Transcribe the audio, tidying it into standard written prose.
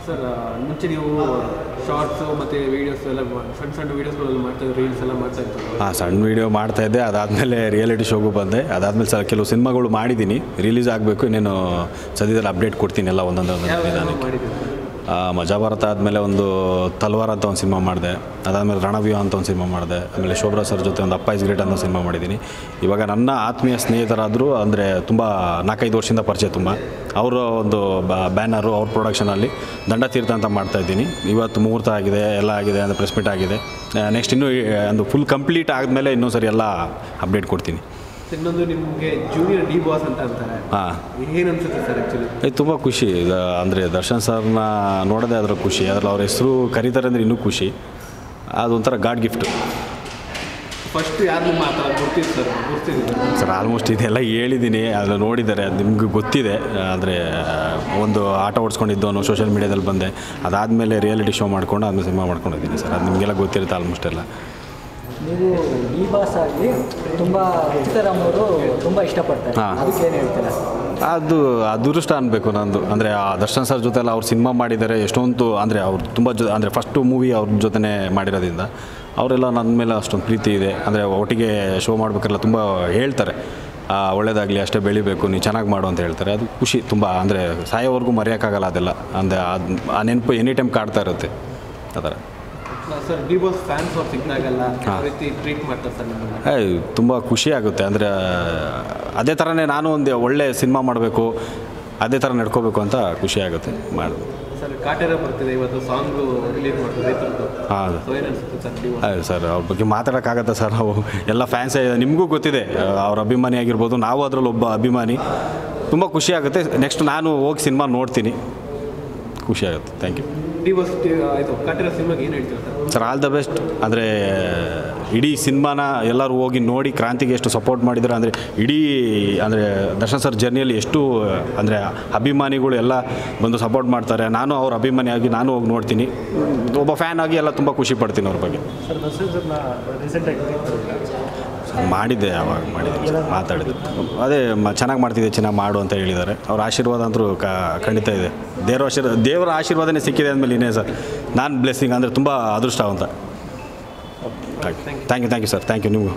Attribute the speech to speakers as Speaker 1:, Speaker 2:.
Speaker 1: Sir ಮುಂಚೆ ನೀವು shorts ಮತ್ತು ವೀಡಿಯೋಸ್ ಎಲ್ಲ ಸಣ್ಣ ವೀಡಿಯೋಸ್ಗಳೆಲ್ಲ ಮಾಡ್ತಾಯಿದ್ದೆ, ರೀಲ್ಸ್ ಎಲ್ಲ ಮಾಡ್ತಾಯಿತ್ತು.
Speaker 2: ಹಾಂ, ಸಣ್ಣ ವೀಡಿಯೋ ಮಾಡ್ತಾಯಿದ್ದೆ. ಅದಾದಮೇಲೆ ರಿಯಾಲಿಟಿ ಶೋಗೂ ಬಂದೆ. ಅದಾದಮೇಲೆ ಕೆಲವು ಸಿನಿಮಾಗಳು ಮಾಡಿದ್ದೀನಿ, ರಿಲೀಸ್ ಆಗಬೇಕು. ಇನ್ನೇನು ಸದ್ಯದಲ್ಲಿ ಅಪ್ಡೇಟ್ ಕೊಡ್ತೀನಿ ಎಲ್ಲ ಒಂದೊಂದು
Speaker 1: ಮಾಡಿದ್ದೀನಿ.
Speaker 2: ಮಜಾ ಭಾರತ ಆದಮೇಲೆ ಒಂದು ತಲ್ವಾರ್ ಅಂತ ಒಂದು ಸಿನಿಮಾ ಮಾಡಿದೆ. ಅದಾದಮೇಲೆ ರಣವ್ಯೂಹ ಅಂತ ಒಂದು ಸಿನಿಮಾ ಮಾಡಿದೆ. ಆಮೇಲೆ ಶೋಭ್ರಾ ಸರ್ ಜೊತೆ ಒಂದು ಅಪ್ಪ ಇಸ್ ಗ್ರೇಟ್ ಅನ್ನೋ ಸಿನಿಮಾ ಮಾಡಿದ್ದೀನಿ. ಇವಾಗ ನನ್ನ ಆತ್ಮೀಯ ಸ್ನೇಹಿತರಾದರೂ ಅಂದರೆ ತುಂಬ 4-5 ವರ್ಷದಿಂದ ಪರಿಚಯ. ತುಂಬ ಅವರ ಒಂದು ಬ್ಯಾನರು ಅವ್ರ ಪ್ರೊಡಕ್ಷನಲ್ಲಿ ದಂಡತೀರ್ಥ ಅಂತ ಮಾಡ್ತಾಯಿದ್ದೀನಿ. ಇವತ್ತು ಮುಹೂರ್ತ ಆಗಿದೆ, ಎಲ್ಲ ಆಗಿದೆ, ಅಂದರೆ ಪ್ರೆಸ್ ಮೀಟ್ ಆಗಿದೆ. ನೆಕ್ಸ್ಟ್ ಇನ್ನೂ ಒಂದು ಫುಲ್ ಕಂಪ್ಲೀಟ್ ಆದಮೇಲೆ ಇನ್ನೂ ಸರಿ ಎಲ್ಲ ಅಪ್ಡೇಟ್ ಕೊಡ್ತೀನಿ.
Speaker 1: ಇನ್ನೊಂದು ನಿಮಗೆ ಜೂನಿಯರ್ ಡಿ ಬಾಸ್ ಅಂತ ಅಂತಾರೆ.
Speaker 2: ಹಾಂ,
Speaker 1: ಏನು ಅನ್ಸುತ್ತೆ ಸರ್ ಆ್ಯಕ್ಚುಲಿ?
Speaker 2: ಇದು ತುಂಬ ಖುಷಿ. ಅಂದರೆ ದರ್ಶನ್ ಸರ್ನ ನೋಡೋದೇ ಅದರ ಖುಷಿ. ಅದರಲ್ಲಿ ಅವ್ರ ಹೆಸರು ಕರೀತಾರೆ ಅಂದರೆ ಇನ್ನೂ ಖುಷಿ. ಅದೊಂಥರ ಗಾಡ್ ಗಿಫ್ಟ್.
Speaker 1: ಫಸ್ಟ್ ಯಾರು ಗುರ್ತಿದ್ದೀವಿ
Speaker 2: ಸರ್ ಆಲ್ಮೋಸ್ಟ್ ಇದೆಲ್ಲ ಹೇಳಿದ್ದೀನಿ, ಅದನ್ನು ನೋಡಿದ್ದಾರೆ, ಅದು ನಿಮ್ಗೆ ಗೊತ್ತಿದೆ. ಅಂದರೆ ಒಂದು ಆಟ ಓಡಿಸ್ಕೊಂಡಿದ್ದವನು ಸೋಷಿಯಲ್ ಮೀಡ್ಯಾದಲ್ಲಿ ಬಂದೆ. ಅದಾದಮೇಲೆ ರಿಯಾಲಿಟಿ ಶೋ ಮಾಡ್ಕೊಂಡು ಆದಮೇಲೆ ಸಿನಿಮಾ ಮಾಡ್ಕೊಂಡಿದ್ದೀನಿ ಸರ್. ಅದು ನಿಮಗೆಲ್ಲ ಗೊತ್ತಿರುತ್ತೆ ಆಲ್ಮೋಸ್ಟ್ ಎಲ್ಲ.
Speaker 3: ನೀವು ಡಿ ಬಾಸ್ ಆಗಿ ತುಂಬ ರುಚಿತರಾಮ್ ಅವರು ತುಂಬ ಇಷ್ಟಪಡ್ತಾರೆ. ಅದಕ್ಕೆ ಏನು ಹೇಳ್ತೀರಾ?
Speaker 2: ಅದು ಅದೃಷ್ಟ ಅನ್ಬೇಕು ನಂದು. ಅಂದರೆ ಆ ದರ್ಶನ್ ಸರ್ ಜೊತೆ ಎಲ್ಲ ಅವ್ರು ಸಿನಿಮಾ ಮಾಡಿದ್ದಾರೆ. ಎಷ್ಟೊಂದು ಅಂದರೆ ಅವ್ರು ತುಂಬ ಅಂದರೆ ಫಸ್ಟು ಮೂವಿ ಅವ್ರ ಜೊತೆ ಮಾಡಿರೋದ್ರಿಂದ ಅವರೆಲ್ಲ ನನ್ನ ಮೇಲೆ ಅಷ್ಟೊಂದು ಪ್ರೀತಿ ಇದೆ. ಅಂದರೆ ಒಟ್ಟಿಗೆ ಶೋ ಮಾಡಬೇಕೆಲ್ಲ ತುಂಬ ಹೇಳ್ತಾರೆ, ಒಳ್ಳೇದಾಗಲಿ, ಅಷ್ಟೇ ಬೆಳಿಬೇಕು, ನೀವು ಚೆನ್ನಾಗಿ ಮಾಡು ಅಂತ ಹೇಳ್ತಾರೆ. ಅದು ಖುಷಿ ತುಂಬ. ಅಂದರೆ ಸಾಯೋವರೆಗೂ ಮರೆಯೋಕ್ಕಾಗಲ್ಲ ಅದೆಲ್ಲ. ಅಂದರೆ ಆ ನೆನಪು ಎನಿ ಟೈಮ್ ಕಾಡ್ತಾ ಇರುತ್ತೆ ಆ ಥರ.
Speaker 1: ಸರ್ ಡಿ ಬಾಸ್ ಫ್ಯಾನ್ಸ್ ಅವ್ರು ಸಿಗ್ದಾಗೆಲ್ಲ ರೀತಿ ಟ್ರೀಟ್ ಮಾಡ್ತಾರೆ ಸರ್ ನಿಮ್ಮನ್ನು?
Speaker 2: ತುಂಬ ಖುಷಿ ಆಗುತ್ತೆ. ಅಂದರೆ ಅದೇ ಥರನೇ ನಾನು ಒಂದು ಒಳ್ಳೆ ಸಿನಿಮಾ ಮಾಡಬೇಕು, ಅದೇ ಥರ ನಡ್ಕೋಬೇಕು ಅಂತ ಖುಷಿ ಆಗುತ್ತೆ ಮಾಡೋದು.
Speaker 1: ಸರ್ ಕಾಟೇರ ಬರ್ತಿದೆ, ಇವತ್ತು ಸಾಂಗು ರಿಲೀಸ್ ಮಾಡ್ತಾರೆ ರೈತರದ್ದು.
Speaker 2: ಹಾಂ
Speaker 1: ಸರ್
Speaker 2: ಸರ್ ಅವ್ರ ಬಗ್ಗೆ ಮಾತಾಡೋಕ್ಕಾಗತ್ತೆ ಸರ್? ನಾವು ಎಲ್ಲ ಫ್ಯಾನ್ಸೇ, ನಿಮಗೂ ಗೊತ್ತಿದೆ, ಅವ್ರ ಅಭಿಮಾನಿ ಆಗಿರ್ಬೋದು, ನಾವು ಅದರಲ್ಲಿ ಒಬ್ಬ ಅಭಿಮಾನಿ. ತುಂಬ ಖುಷಿ ಆಗುತ್ತೆ. ನೆಕ್ಸ್ಟ್ ನಾನು ಹೋಗಿ ಸಿನಿಮಾ ನೋಡ್ತೀನಿ, ಖುಷಿ ಆಗುತ್ತೆ. Thank you.
Speaker 1: ಡಿ ಬಾಸ್ ಆಯಿತು, ಕಾಟೇರ ಸಿನಿಮಾಗೆ ಏನು ಹೇಳ್ತೀರಾ
Speaker 2: ಸರ್? All the best. ಅಂದರೆ ಇಡೀ ಸಿನಿಮಾನ ಎಲ್ಲರೂ ಹೋಗಿ ನೋಡಿ ಕ್ರಾಂತಿಗೆ ಎಷ್ಟು ಸಪೋರ್ಟ್ ಮಾಡಿದ್ರು. ಅಂದರೆ ಇಡೀ ಅಂದರೆ ದರ್ಶನ್ ಸರ್ ಜರ್ನಿಯಲ್ಲಿ ಎಷ್ಟು ಅಂದರೆ ಅಭಿಮಾನಿಗಳು ಎಲ್ಲ ಬಂದು ಸಪೋರ್ಟ್ ಮಾಡ್ತಾರೆ. ನಾನು ಅವ್ರ ಅಭಿಮಾನಿಯಾಗಿ ನಾನು ಹೋಗಿ ನೋಡ್ತೀನಿ. ಒಬ್ಬ ಫ್ಯಾನ್ ಆಗಿ ಎಲ್ಲ ತುಂಬ ಖುಷಿ ಪಡ್ತೀನಿ ಅವ್ರ ಬಗ್ಗೆ.
Speaker 1: ಸರ್ ದರ್ಶನ್ ಸರ್ನ ರೀಸೆಂಟಾಗಿ
Speaker 2: ಮಾಡಿದ್ದೆ, ಅವಾಗ ಮಾಡಿದ್ದೆ, ಮಾತಾಡಿದೆ. ಅದೇ ಚೆನ್ನಾಗಿ ಮಾಡ್ತಿದ್ದೆ, ಚೆನ್ನಾಗಿ ಮಾಡು ಅಂತ ಹೇಳಿದ್ದಾರೆ. ಅವ್ರ ಆಶೀರ್ವಾದ ಅಂತೂ ಖಂಡಿತ ಇದೆ. ದೇವರ ಆಶೀರ್ವಾದನೇ ಸಿಕ್ಕಿದೆ ಅಂದಮೇಲೆ ಇನ್ನೇ ಸರ್ ನಾನು ಬ್ಲೆಸ್ಸಿಂಗ್. ಅಂದರೆ ತುಂಬ ಅದೃಷ್ಟವಂತ. Thank you sir. Thank you ನಿಮಗೂ.